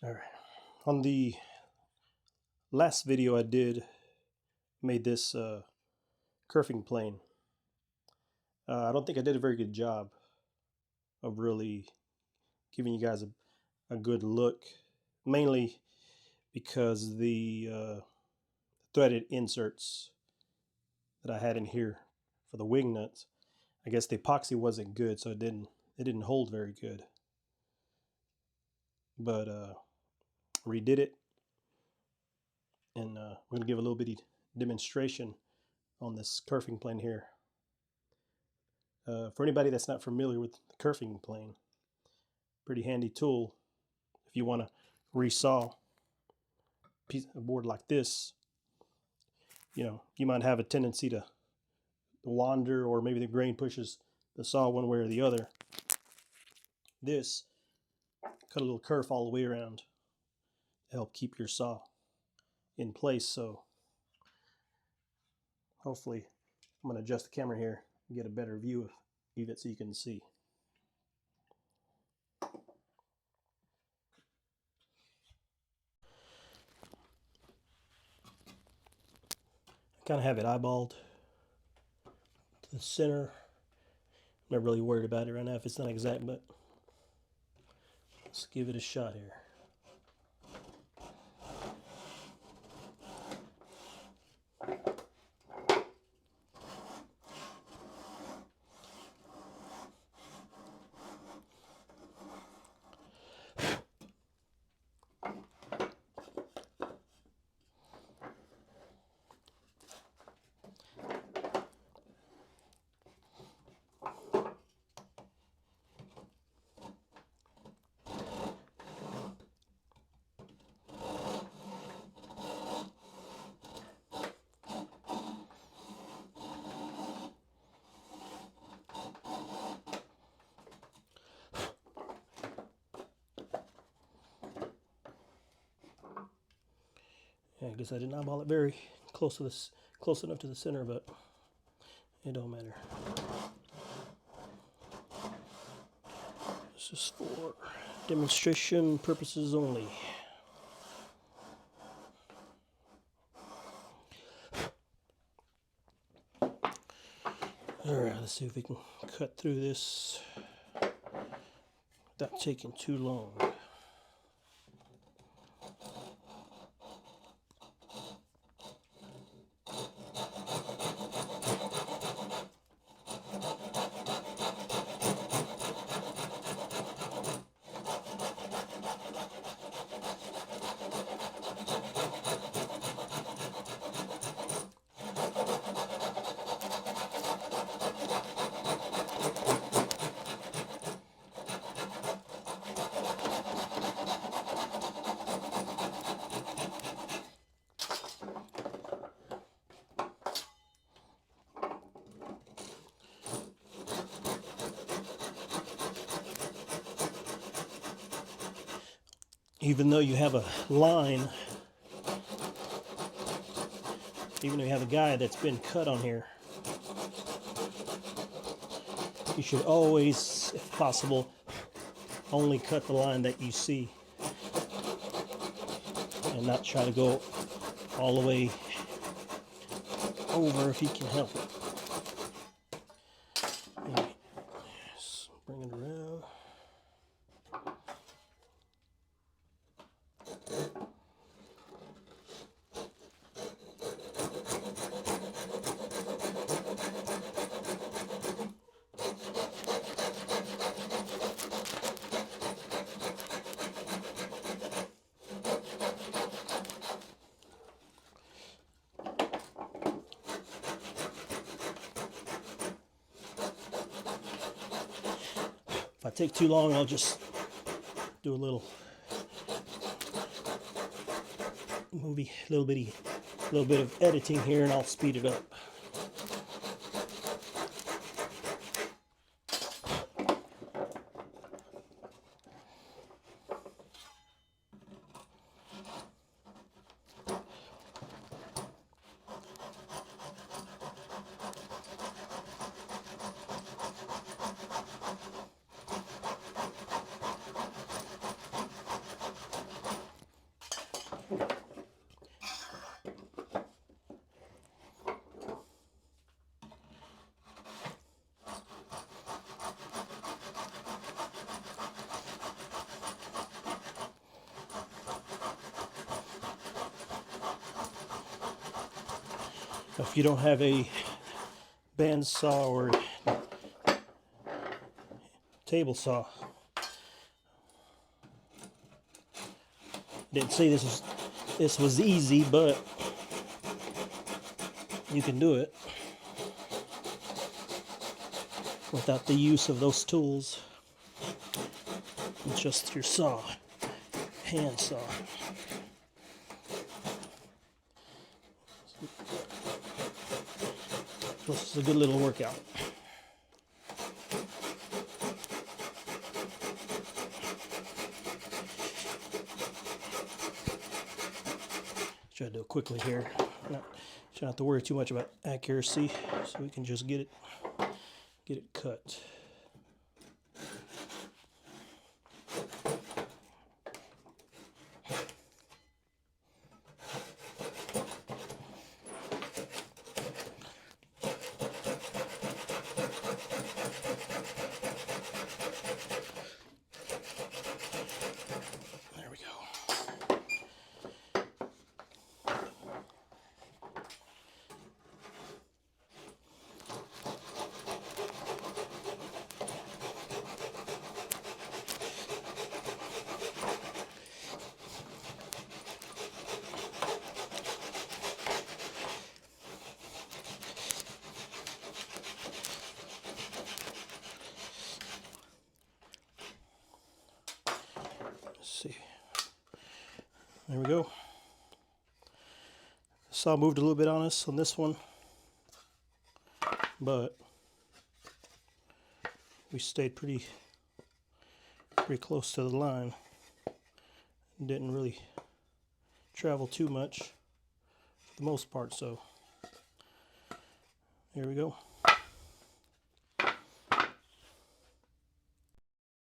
All right. On the last video I made this kerfing plane. I don't think I did a very good job of really giving you guys a good look, mainly because the threaded inserts that I had in here for the wing nuts, I guess the epoxy wasn't good, so it didn't hold very good. But redid it, and we're gonna give a little bitty demonstration on this kerfing plane here. For anybody that's not familiar with the kerfing plane, pretty handy tool if you want to resaw a board like this. You might have a tendency to wander, or maybe the grain pushes the saw one way or the other. This cut a little kerf all the way around to help keep your saw in place. So hopefully I'm going to adjust the camera here and get a better view of it so you can see. I kind of have it eyeballed to the center. I'm not really worried about it right now if it's not exact, but let's give it a shot here. Yeah, I guess I did not eyeball it very close enough to the center, but it don't matter. This is for demonstration purposes only. All right, let's see if we can cut through this without taking too long. Even though you have a line, even though you have a guy that's been cut on here, you should always, if possible, only cut the line that you see and not try to go all the way over if you can help it. Okay. Just bring it around. If I take too long, I'll just do a little little bit of editing here, and I'll speed it up. If you don't have a bandsaw or table saw, didn't say this was easy, but you can do it without the use of those tools. It's just your saw, handsaw. This is a good little workout. Try to do it quickly here. Try not to worry too much about accuracy, so we can just get it cut. There we go. See, there we go. Saw moved a little bit on us on this one, but we stayed pretty close to the line. Didn't really travel too much for the most part, so here we go.